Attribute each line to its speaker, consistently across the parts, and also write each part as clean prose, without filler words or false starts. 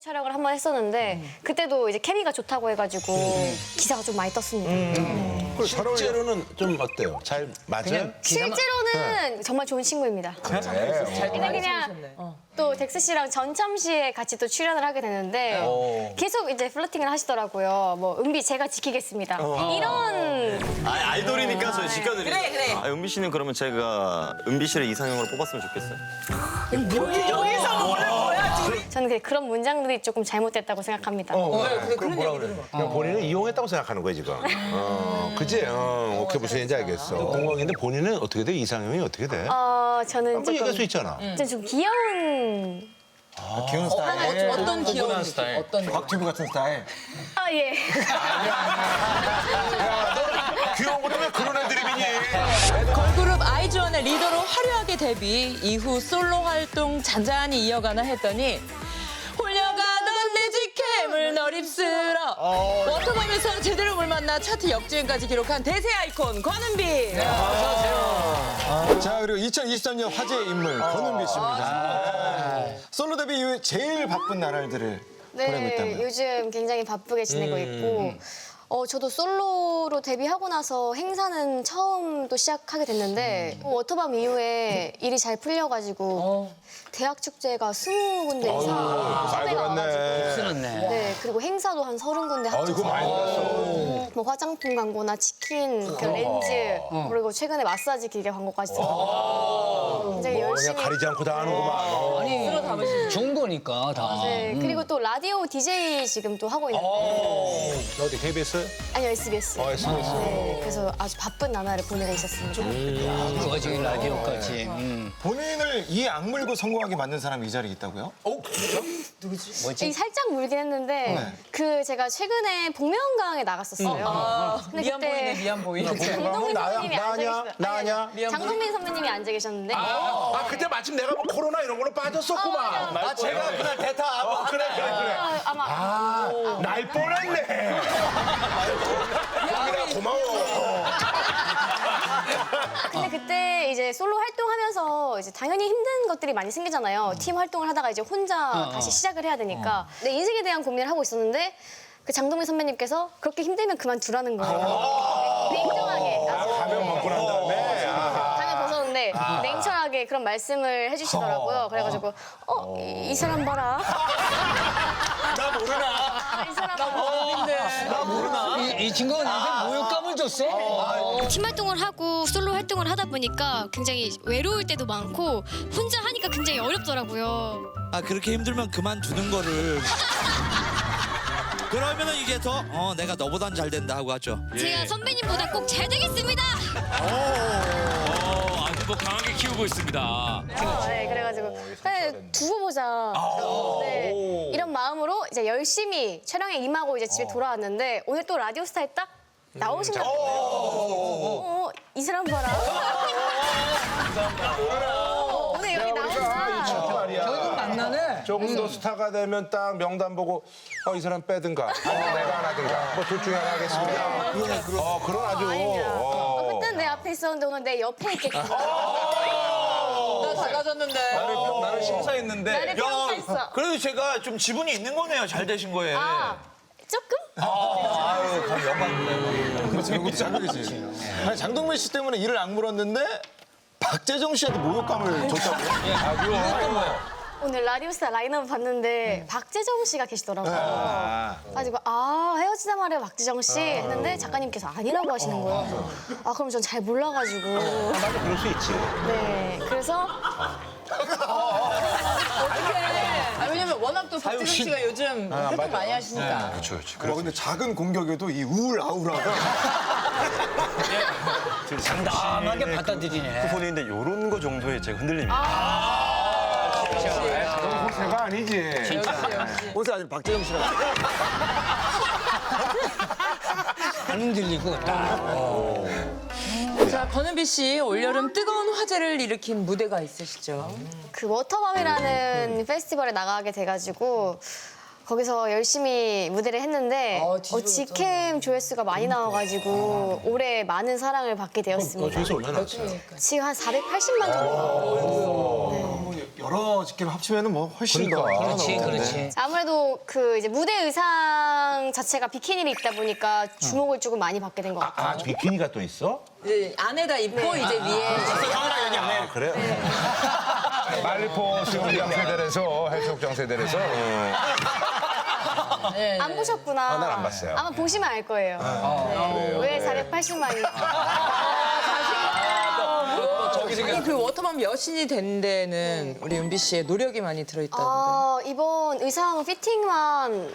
Speaker 1: 촬영을 한 번 했었는데 그때도 이제 케미가 좋다고 해가지고 기사가 좀 많이 떴습니다.
Speaker 2: 실제로는 좀 어때요? 잘 맞아요?
Speaker 1: 실제로는 정말 좋은 친구입니다. 그냥 또 덱스 씨랑 전참시에 같이 또 출연을 하게 되는데 계속 이제 플러팅을 하시더라고요. 뭐 은비 제가 지키겠습니다. 이런
Speaker 3: 아이돌이니까 저희 지켜드릴게요.
Speaker 4: 그래.
Speaker 3: 은비 씨는 그러면 제가 은비 씨를 이상형으로 뽑았으면 좋겠어요.
Speaker 4: 여기서 뭐를 뭐야 지금?
Speaker 1: 저는 그런 문장들이 조금 잘못됐다고 생각합니다.
Speaker 2: 그럼 뭐라 그래? 그냥 본인은 이용했다고 생각하는 거야 지금. 그지? 오케이 무슨 얘기인지 알겠어. 공공인데 본인은 어떻게 돼? 이상형이 어떻게 돼?
Speaker 1: 저는
Speaker 2: 한번 얘기할 수
Speaker 1: 조금
Speaker 2: 있잖아.
Speaker 1: 좀 귀여운
Speaker 5: 귀여운 스타일.
Speaker 4: 어떤 귀여운
Speaker 5: 스타일.
Speaker 4: 어떤
Speaker 5: 곽튜브 같은 스타일.
Speaker 1: 예.
Speaker 2: 귀여운 것도 왜 그런 애드립이니?
Speaker 4: 걸그룹 아이즈원의 리더로 화려하게 데뷔 이후 솔로 활동 잔잔히 이어가나 했더니 홀려가던 내 직캠을 널 입술어 워터밤에서 제대로 물 만나 차트 역주행까지 기록한 대세 아이콘 권은비.
Speaker 5: 자, 그리고 2023년 화제의 인물 권은비 씨입니다. 솔로 데뷔 이후에 제일 바쁜 나날들을 보내고
Speaker 1: 네,
Speaker 5: 있다고요.
Speaker 1: 요즘 굉장히 바쁘게 지내고 있고 저도 솔로로 데뷔하고 나서 행사는 처음 또 시작하게 됐는데 워터밤 이후에 일이 잘 풀려가지고 대학 축제가 20군데 이상 섭외가 와가지고 네, 그리고 행사도 한 30군데
Speaker 2: 이거
Speaker 1: 합쳐서
Speaker 2: 많이 들었어.
Speaker 1: 뭐 화장품 광고나 치킨, 그 렌즈 그리고 최근에 마사지 기계 광고까지 들어가고 굉장히
Speaker 2: 그냥
Speaker 1: 열심히
Speaker 2: 가리지 않고 다 하는구만.
Speaker 6: 좋은 거니까 다.
Speaker 1: 네, 그리고 또 라디오 DJ 지금 또 하고 있는데
Speaker 2: 어디 KBS?
Speaker 1: 아니요 SBS.
Speaker 2: SBS.
Speaker 1: 네, 그래서 아주 바쁜 나날을 보내고 있었습니다.
Speaker 6: 그 와중에 라디오까지.
Speaker 5: 본인을 이 악물고 성공하게 만든 사람이 이 자리에 있다고요?
Speaker 1: 이 살짝 물긴 했는데 그 제가 최근에 복면가왕에 나갔었어요. 근데
Speaker 4: 미안 보이네
Speaker 1: 그때
Speaker 4: 미안 보이네.
Speaker 1: 장동민 선배님이 앉아 계셨어요.
Speaker 2: 나냐?
Speaker 1: 장동민 선배님이 앉아 계셨는데
Speaker 2: 아 그때 마침 내가 뭐 코로나 이런 걸로 빠졌었구만.
Speaker 5: 아, 제가 그날 대타
Speaker 2: 그래.
Speaker 1: 아마
Speaker 2: 날 뻔했네. 고마워.
Speaker 1: 근데 그때 이제 솔로 활동하면서 이제 당연히 힘든 것들이 많이 생기잖아요. 팀 활동을 하다가 이제 혼자 다시 시작을 해야 되니까 내 인생에 대한 고민을 하고 있었는데 그 장동민 선배님께서 그렇게 힘들면 그만두라는 거예요. 냉정하게.
Speaker 2: 가면 먹고 난 다음에.
Speaker 1: 당연히 벗었는데 냉철하게 그런 말씀을 해주시더라고요. 그래가지고 이 사람 봐라.
Speaker 5: 나 모르나?
Speaker 1: 이 사람 봐라.
Speaker 5: 나 모르나?
Speaker 6: 이 친구가 나한테 모욕감을 줬어?
Speaker 7: 팀 활동을 하고 솔로 활동을 하다 보니까 굉장히 외로울 때도 많고 혼자 하니까 굉장히 어렵더라고요.
Speaker 8: 아 그렇게 힘들면 그만두는 거를 그러면은 이게 더 내가 너보단 잘 된다 하고 하죠.
Speaker 7: 제가 선배님보다 꼭 잘 되겠습니다.
Speaker 9: 아주 뭐 강하게 키우고 있습니다.
Speaker 1: 네, 그래가지고 그냥 두고 보자. 네, 이런 마음으로 이제 열심히 촬영에 임하고 이제 집에 돌아왔는데 오늘 또 라디오스타에 딱 나오신다고. 이 사람 봐라. 오늘 여기 나오시나.
Speaker 6: 결국 만나네.
Speaker 2: 조금 더 스타가 되면 딱 명단 보고 이 사람 빼든가 아니면 내가 안 하든가 뭐 둘 중에 하나 하겠습니다. 그런 아주.
Speaker 1: 그때는 내 앞에 있었는데 오늘 내 옆에 있겠구나.
Speaker 4: 나 달라졌는데.
Speaker 3: 나를 심사했는데.
Speaker 1: 나를 평가했어.
Speaker 3: 그래도 제가 좀 지분이 있는 거네요. 잘 되신 거예요.
Speaker 1: 조금?
Speaker 3: 아유, 감 영광입니다.
Speaker 5: 그렇죠. 이것도 자극이지. 아니, 장동민 씨 때문에 일을 악물었는데 박재정 씨한테 모욕감을 줬다고요?
Speaker 1: 오늘 라디오스타 라인업 봤는데 박재정 씨가 계시더라고요. 가지고 헤어지자 말해요 박재정 씨 했는데 작가님께서 아니라고 하시는 거예요. 그럼 전 잘 몰라가지고.
Speaker 2: 맞아 그럴 수 있지.
Speaker 1: 네, 그래서
Speaker 4: 왜냐면 워낙 또 박재정 씨가 요즘 활동 많이 하시니까.
Speaker 5: 근데 작은 공격에도 이 우울아우라가
Speaker 6: 담하게 받아들이네.
Speaker 3: 후보인데 이런 거 정도에 제가 흔들립니다.
Speaker 2: 호세가 아니지.
Speaker 5: 옷에 아니라 박재정 씨라고.
Speaker 6: 안 흔들리고 딱.
Speaker 4: 자 권은비 씨 올여름 뜨거운 화제를 일으킨 무대가 있으시죠?
Speaker 1: 그 워터밤이라는 페스티벌에 나가게 돼가지고 거기서 열심히 무대를 했는데 직캠 조회수가 많이 나와가지고 올해 많은 사랑을 받게 되었습니다.
Speaker 2: 조회수 얼마나 나왔어요?
Speaker 1: 지금 한 480만 정도.
Speaker 5: 여러 직캠 합치면은 뭐 훨씬 더.
Speaker 2: 그러니까.
Speaker 6: 그렇지, 그렇지.
Speaker 1: 아무래도 그 이제 무대 의상 자체가 비키니를 입다 보니까 주목을 조금 많이 받게 된 것 같아요.
Speaker 2: 아, 비키니가 또 있어?
Speaker 4: 이제 안에다 입고 이제 위에
Speaker 5: 카메라 여기 안 해.
Speaker 2: 그래요? 말리포 수영장 세대에서 해수욕장 세대에서
Speaker 1: 안 보셨구나.
Speaker 2: 난안 봤어요.
Speaker 1: 아마 보시면 알 거예요. 네. 왜 480만이?
Speaker 4: 아니 그 워터밤 여신이 된 데는 우리 은비 씨의 노력이 많이 들어있다는데.
Speaker 1: 이번 의상 피팅만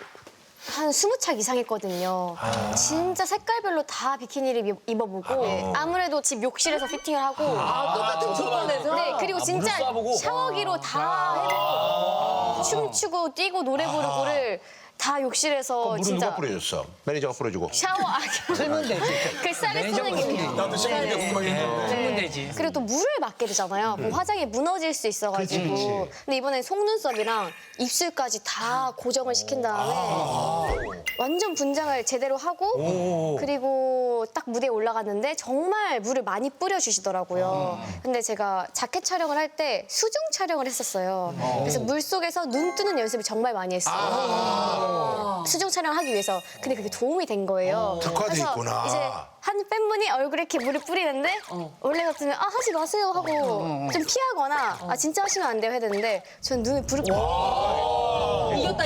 Speaker 1: 한 20착 이상 했거든요. 진짜 색깔별로 다 비키니를 입어보고 아무래도 집 욕실에서 피팅을 하고
Speaker 4: 똑같은 조건에서.
Speaker 1: 네, 그리고 진짜 샤워기로 다 해보고 춤추고 뛰고 노래 부르고를 다 욕실에서
Speaker 2: 물은
Speaker 1: 진짜
Speaker 2: 누가 뿌려줬어? 매니저가 뿌려주고.
Speaker 1: 샤워
Speaker 6: 틀면 되지.
Speaker 1: 그 쌀을 쓰는 게
Speaker 5: 나도 씹는 게 궁금하겠는데.
Speaker 6: 틀면 되지.
Speaker 1: 그리고 또 물을 맞게 되잖아요. 뭐 화장이 무너질 수 있어가지고. 근데 이번엔 속눈썹이랑 입술까지 다 고정을 시킨 다음에 완전 분장을 제대로 하고 그리고 딱 무대에 올라갔는데 정말 물을 많이 뿌려주시더라고요. 근데 제가 자켓 촬영을 할 때 수중 촬영을 했었어요. 그래서 물 속에서 눈 뜨는 연습을 정말 많이 했어요. 수중 촬영하기 위해서. 근데 그게 도움이 된 거예요.
Speaker 2: 특화돼
Speaker 1: 그래서
Speaker 2: 있구나.
Speaker 1: 이제 한 팬분이 얼굴에 이렇게 물을 뿌리는데 원래 같으면 하지 마세요 하고 좀 피하거나 진짜 하시면 안 돼요 해야 되는데 전 눈을 부릅뜨고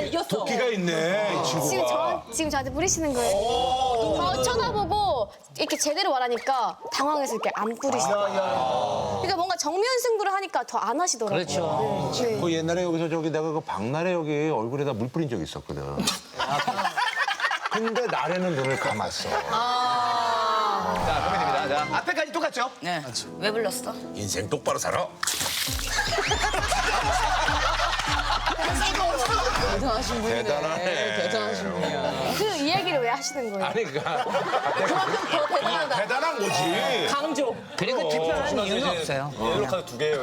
Speaker 4: 이겼어.
Speaker 2: 기가 있네, 이 친구가.
Speaker 1: 지금 저한테 뿌리시는 거예요. 더 쳐다보고 이렇게 제대로 말하니까 당황해서 이렇게 안 뿌리시더라고요. 그러니까 뭔가 정면 승부를 하니까 더 안 하시더라고요.
Speaker 6: 그렇죠.
Speaker 1: 네.
Speaker 2: 그 옛날에 여기서 내가 그 박나래 여기 얼굴에다 물 뿌린 적이 있었거든. 근데 나래는 눈을 감았어.
Speaker 5: 자, 고민입니다. 자, 앞에까지 똑같죠?
Speaker 6: 네.
Speaker 7: 왜 불렀어?
Speaker 2: 인생 똑바로 살아.
Speaker 4: 대단하신 분이네.
Speaker 2: 대단하네.
Speaker 4: 대단하신 분이야.
Speaker 1: 그 이야기를 왜 하시는 거예요?
Speaker 2: 아니, 그러니까.
Speaker 4: 그만큼 더 대단하다.
Speaker 2: 대단한 거지.
Speaker 4: 강조.
Speaker 6: 그리고 특별한 이유는 없어요.
Speaker 5: 옐로 카드 2개예요.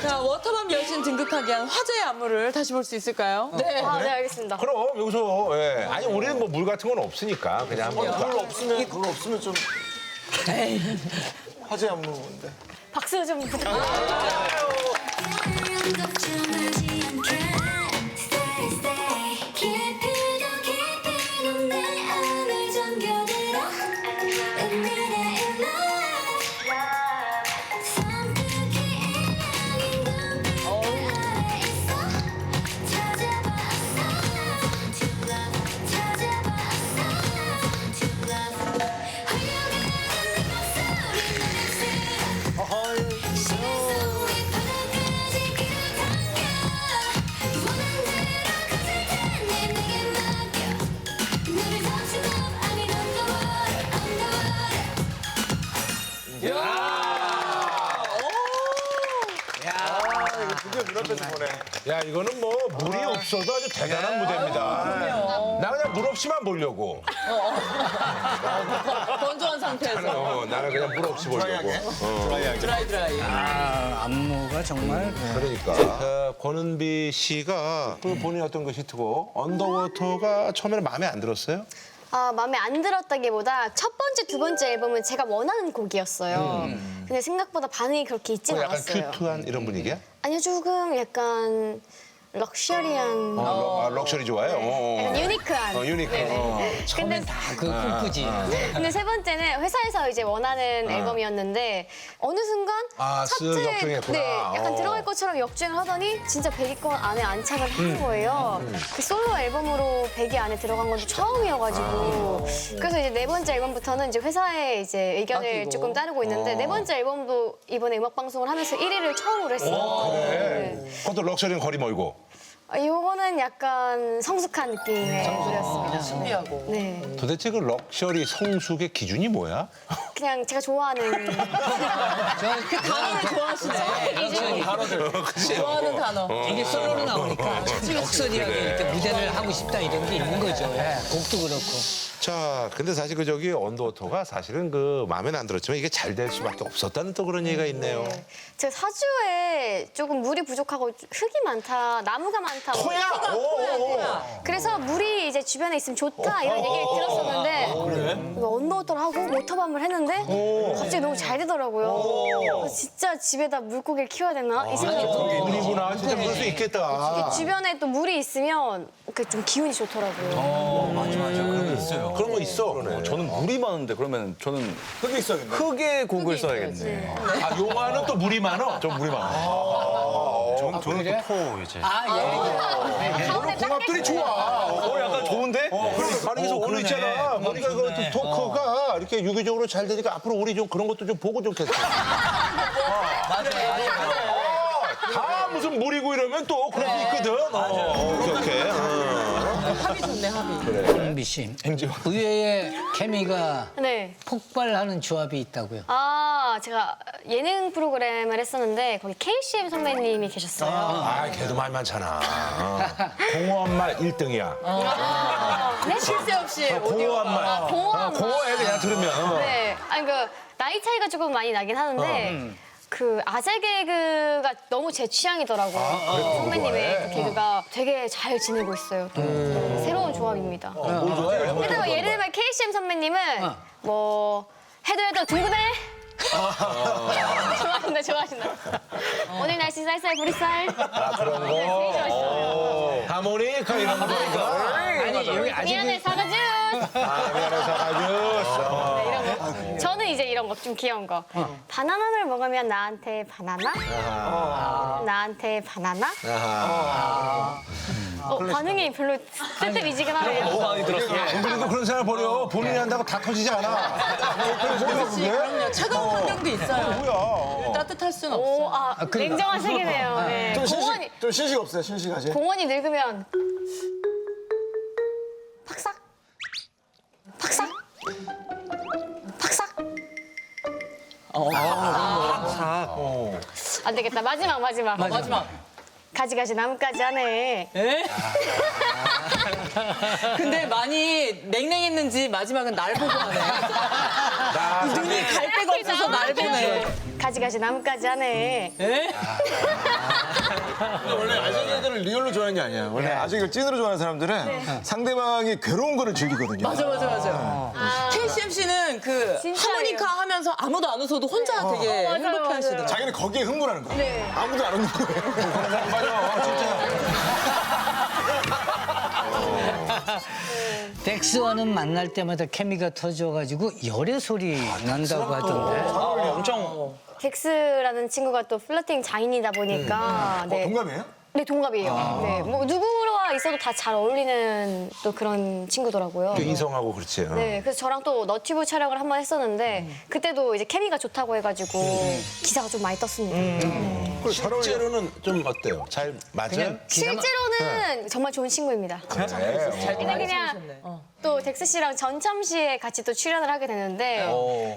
Speaker 4: 자, 워터밤 여신 등극하게 한 화제의 안무를 다시 볼 수 있을까요? 네.
Speaker 1: 네, 알겠습니다.
Speaker 2: 그럼 여기서 예. 아니 우리는 뭐 물 같은 건 없으니까 그냥 한번
Speaker 5: 그걸 없으면 좀 화제 안무인데.
Speaker 1: 박수 좀 부탁드립니다.
Speaker 5: 드디어 눈앞에서 보네.
Speaker 2: 야 이거는 뭐 물이 없어도 아주 대단한 무대입니다. 나 그냥 물 없이만 보려고.
Speaker 4: 건조한 상태에서.
Speaker 2: 나는 그냥 물 없이 보려고.
Speaker 4: 드라이.
Speaker 6: 안무가 정말.
Speaker 2: 그러니까 권은비 씨가 그 본인 어떤 그 히트곡 언더워터가 처음에는 마음에 안 들었어요?
Speaker 1: 마음에 안 들었다기보다 첫 번째, 두 번째 앨범은 제가 원하는 곡이었어요. 근데 생각보다 반응이 그렇게 있진
Speaker 2: 약간
Speaker 1: 않았어요.
Speaker 2: 큐트한 이런 분위기야?
Speaker 1: 아니요, 조금 약간 럭셔리한,
Speaker 2: 럭셔리 좋아해요?
Speaker 1: 약간 유니크한.
Speaker 2: 유니크.
Speaker 1: 근데
Speaker 6: 그 꿈꾸지.
Speaker 1: 근데 세 번째는 회사에서 이제 원하는 앨범이었는데 어느 순간
Speaker 2: 쓱 역주행했구나.
Speaker 1: 네, 약간 들어갈 것처럼 역주행을 하더니 진짜 100위권 안에 안착을 한 거예요. 그 솔로 앨범으로 100위 안에 들어간 건 처음이어가지고 그래서 이제 네 번째 앨범부터는 이제 회사의 이제 의견을 조금 따르고 있는데 네 번째 앨범도 이번에 음악 방송을 하면서 1위를 처음으로 했어요.
Speaker 2: 그래. 그것도 럭셔리는 거리 멀고.
Speaker 1: 이거는 약간 성숙한 느낌의 노래였습니다.
Speaker 4: 신비하고.
Speaker 1: 네,
Speaker 2: 도대체 그 럭셔리 성숙의 기준이 뭐야?
Speaker 1: 그냥 제가 좋아하는
Speaker 4: 그 단어를 좋아하시네. 좋아하는 단어.
Speaker 6: 이게 솔로로 나오니까 억선이하게 이렇게 무대를 하고 싶다 이런 게 있는 거죠. 곡도 그렇고.
Speaker 2: 자, 근데 사실 그 저기 언더워터가 사실은 그 마음에는 안 들었지만 이게 잘 될 수밖에 없었다는 또 그런 얘기가 있네요.
Speaker 1: 네. 제가 사주에 조금 물이 부족하고 흙이 많다, 나무가 많다.
Speaker 2: 토야?
Speaker 1: 그래서 물이 이제 주변에 있으면 좋다 이런 얘기를 들었었는데 이거 언더워터를 하고 워터밤을 했는데 갑자기 너무 잘 되더라고요. 진짜 집에다 물고기를 키워야 되나 이 생각이 들어요.
Speaker 2: 물이구나. 진짜 그럴 수 있겠다.
Speaker 1: 주변에 또 물이 있으면 좀 기운이 좋더라고요.
Speaker 2: 그런 거 있어.
Speaker 3: 저는 물이 많은데 그러면 저는
Speaker 5: 흙이 있어야겠네.
Speaker 3: 흙의 곡을 써야겠네.
Speaker 2: 아, 용화는 또 물이 많어?
Speaker 3: 전 물이 많아요. 저는 또 토 이제.
Speaker 2: 궁합들이 좋아.
Speaker 3: 약간 좋은데?
Speaker 2: 아니, 그래서 오늘 있잖아. 우리가 그 토크가 이렇게 유기적으로 잘 되니까 앞으로 우리 좀 그런 것도 좀 보고 좋겠어. 다 무슨 물이고 이러면 또 그럴 수 있거든. 오케이.
Speaker 4: 합이 좋네, 합이.
Speaker 6: 홍은비 씨, 의외의 케미가
Speaker 1: 네.
Speaker 6: 폭발하는 조합이 있다고요.
Speaker 1: 아, 제가 예능 프로그램을 했었는데 거기 KCM 선배님이 계셨어요.
Speaker 2: 아, 걔도 말 많잖아. 공허한 말 1등이야.
Speaker 1: 네?
Speaker 4: 실세 없이
Speaker 2: 공허한 말.
Speaker 1: 공허한 말.
Speaker 2: 공허해, 그냥 들으면.
Speaker 1: 네. 아니, 나이 차이가 조금 많이 나긴 하는데 그 아재 개그가 너무 제 취향이더라고요. 선배님의 그 개그가 되게 잘 지내고 있어요. 또 새로운 조합입니다.
Speaker 2: 뭘 좋아해?
Speaker 1: 게다가 예를 들면 KCM 선배님은 뭐 해도 둥근해. 좋아하신다. 오늘 날씨 쌀쌀 보리쌀.
Speaker 2: 그런
Speaker 1: 네, 되게
Speaker 2: 거.
Speaker 1: 좋아하시더라고요.
Speaker 2: 하모니카 이런 거니까.
Speaker 6: 아니, 여기 아직
Speaker 1: 미안해 사과주.
Speaker 2: 미안해, 사가주.
Speaker 1: 이런 거. 저는 이제 이런 거 좀 귀여운 거. 바나나를 먹으면 나한테 바나나? 나한테 바나나? 반응이 별로 뜨뜻미지근하네요.
Speaker 3: 많이 들었어요.
Speaker 2: 그래도 그런 생각 버려. 본인이 한다고 다 터지지 않아.
Speaker 4: 그럼요. 차가운 환경도 있어요. 따뜻할 순 없어.
Speaker 1: 오, 냉정하시기네요. 네.
Speaker 5: 좀 신식 없어요, 신식 아직.
Speaker 1: 공원이 늙으면 팍삭? 팍삭? 팍삭? 안 되겠다. 마지막. 가지가지 나뭇가지 하네.
Speaker 4: 에? 근데 많이 냉랭했는지 마지막은 날 보고 하네. 눈이 갈 데가 없어서 날 보네.
Speaker 1: 가지가지 나뭇가지 하네.
Speaker 4: 에?
Speaker 5: 원래 아재개그를 리얼로 좋아하는 게 아니야. 원래 아재개그를 찐으로 좋아하는 사람들은 상대방이 괴로운 거를 즐기거든요.
Speaker 4: 맞아. KCM 씨는 그
Speaker 1: 진짜예요.
Speaker 4: 하모니카 하면서 아무도 안 웃어도 혼자 되게
Speaker 1: 맞아요,
Speaker 4: 행복해
Speaker 1: 맞아요.
Speaker 4: 하시더라고요.
Speaker 5: 자기는 거기에 흥분하는 거야.
Speaker 1: 네.
Speaker 5: 아무도 안 웃는 거예요.
Speaker 6: 덱스와는 만날 때마다 케미가 터져가지고 열애 소리 난다고 하던데.
Speaker 1: 덱스라는 친구가 또 플러팅 장인이다 보니까 네.
Speaker 5: 동갑이에요?
Speaker 1: 네, 동갑이에요. 네, 뭐 누구와 있어도 다 잘 어울리는 또 그런 친구더라고요.
Speaker 2: 이성하고 그렇지.
Speaker 1: 네, 그래서 저랑 또 너튜브 촬영을 한 번 했었는데 그때도 이제 케미가 좋다고 해가지고 기사가 좀 많이 떴습니다.
Speaker 2: 실제로는 좀 어때요? 잘 맞아요?
Speaker 1: 실제로는 정말 좋은 친구입니다. 그냥 또 덱스 씨랑 전참시에 같이 또 출연을 하게 되는데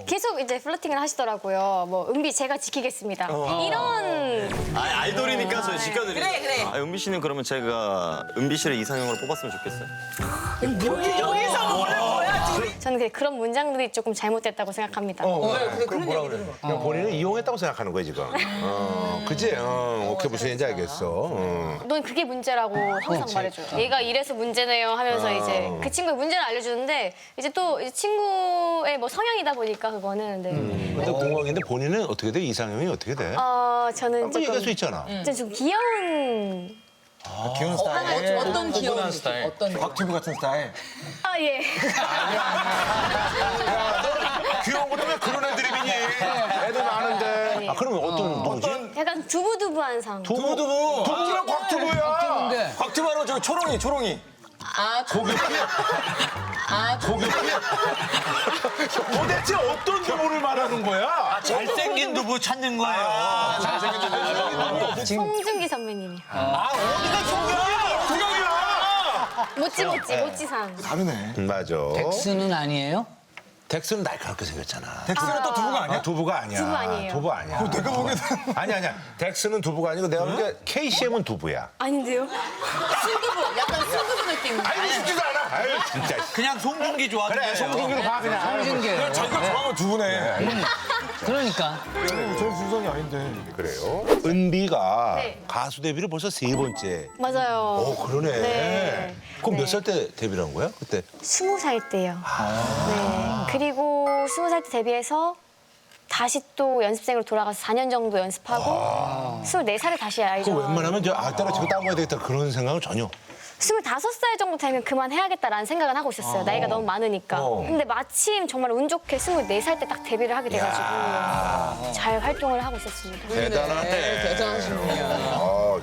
Speaker 1: 계속 이제 플러팅을 하시더라고요. 뭐 은비 제가 지키겠습니다. 이런
Speaker 3: 아이돌이니까 저희 지켜드리죠.
Speaker 4: 그래.
Speaker 3: 은비 씨는 그러면 제가 은비 씨를 이상형으로 뽑았으면 좋겠어요.
Speaker 4: 여기서 뭐야 지금?
Speaker 1: 저는 그런 문장들이 조금 잘못됐다고 생각합니다.
Speaker 4: 그런
Speaker 2: 뭐라 그래? 그냥 본인은 이용했다고 생각하는 거야 지금. 그지? 오케이 무슨 얘기인지 알겠어.
Speaker 1: 넌 그게 문제라고 항상 말해줘요. 얘가 이래서 문제네요 하면서 이제 그 친구의 문제를 알려주는데 이제 또 이제 친구의 뭐 성향이다 보니까 그거는 네.
Speaker 2: 근데 궁금한데 본인은 어떻게 돼? 이상형이 어떻게 돼?
Speaker 1: 저는
Speaker 2: 한번 얘기할 수
Speaker 1: 조금
Speaker 2: 있잖아.
Speaker 1: 좀 귀여운
Speaker 5: 귀여운 스타일.
Speaker 4: 어떤 귀여운
Speaker 3: 스타일.
Speaker 4: 어떤
Speaker 5: 곽튜브 같은 스타일.
Speaker 1: 예.
Speaker 2: 귀여운 것도 왜 그런 애들이니? 애들 많은데. 아 그러면 어떤 누구지?
Speaker 1: 약간 두부두부한 상.
Speaker 5: 두부두부.
Speaker 2: 두부랑 곽튜브야.
Speaker 5: 곽튜브하고 저기 초롱이.
Speaker 2: 도대체 어떤 두부를 말하는 거야?
Speaker 8: 잘생긴 두부 찾는 거예요.
Speaker 1: 송중기 선배님이요.
Speaker 2: 두경이야.
Speaker 1: 모찌상.
Speaker 5: 다르네.
Speaker 2: 맞아.
Speaker 6: 덱스는 아니에요?
Speaker 2: 덱스는 날카롭게 생겼잖아.
Speaker 5: 덱스는 또 두부가 아니야?
Speaker 2: 두부가 아니야.
Speaker 1: 두부 아니에요.
Speaker 2: 두부 아니야.
Speaker 5: 내가 보기에는.
Speaker 2: 아니야. 덱스는 두부가 아니고 내가 보기에 KCM은 두부야.
Speaker 1: 아닌데요?
Speaker 4: 순두부 약간 순두부 느낌.
Speaker 2: 아이고 쉽지도 않아. 아유 진짜.
Speaker 8: 그냥 송중기 좋아하는
Speaker 2: 그래 송중기로 가 그냥.
Speaker 6: 송중기.
Speaker 5: 자기가 좋아하는 두부네.
Speaker 6: 그러니까.
Speaker 5: 저 순성이 아닌데.
Speaker 2: 그래요. 은비가
Speaker 1: 네.
Speaker 2: 가수 데뷔를 벌써 3번째.
Speaker 1: 맞아요.
Speaker 2: 오 그러네.
Speaker 1: 네.
Speaker 2: 그럼 몇 살 때 데뷔를 한 거야? 그때?
Speaker 1: 20살 때요. 네. 그리고 20살 때 데뷔해서 다시 또 연습생으로 돌아가서 4년 정도 연습하고 24살에 다시
Speaker 2: 그
Speaker 1: 아이즈원.
Speaker 2: 웬만하면 저 때려치고 따고야 되겠다 그런 생각은 전혀.
Speaker 1: 25살 정도 되면 그만해야겠다라는 생각은 하고 있었어요. 나이가 너무 많으니까. 근데 마침 정말 운 좋게 24살 때 딱 데뷔를 하게 돼가지고 잘 활동을 하고 있었습니다.
Speaker 2: 대단하네.
Speaker 4: 대단하시네요.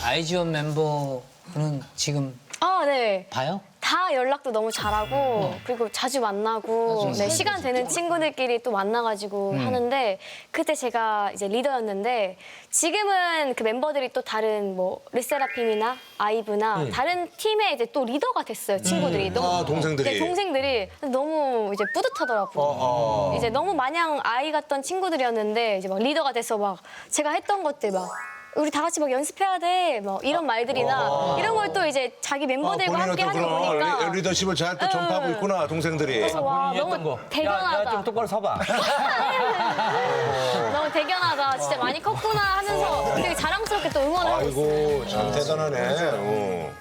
Speaker 6: 아이즈원 멤버는 지금
Speaker 1: 아, 네.
Speaker 6: 봐요?
Speaker 1: 다 연락도 너무 잘하고 그리고 자주 만나고 네, 시간 되는 친구들끼리 또 만나가지고 하는데 그때 제가 이제 리더였는데 지금은 그 멤버들이 또 다른 뭐 르세라핌이나 아이브나 다른 팀에 이제 또 리더가 됐어요 친구들이.
Speaker 2: 아, 동생들이.
Speaker 1: 네, 동생들이 너무 이제 뿌듯하더라고요. 이제 너무 마냥 아이 같던 친구들이었는데 이제 막 리더가 돼서 막 제가 했던 것들 막 우리 다 같이 막 연습해야 돼. 뭐 이런 말들이나 이런 걸 또 이제 자기 멤버들과 함께 하는 거 보니까
Speaker 2: 리더십을 잘 또 전파하고 있구나 동생들이.
Speaker 1: 그래서 와 너무 대견하다.
Speaker 8: 좀 똑바로 서봐.
Speaker 1: 너무 대견하다. 진짜 많이 컸구나 하면서 되게 자랑스럽게 또 응원을 하고 있어요.
Speaker 2: 아이고 참 대단하네.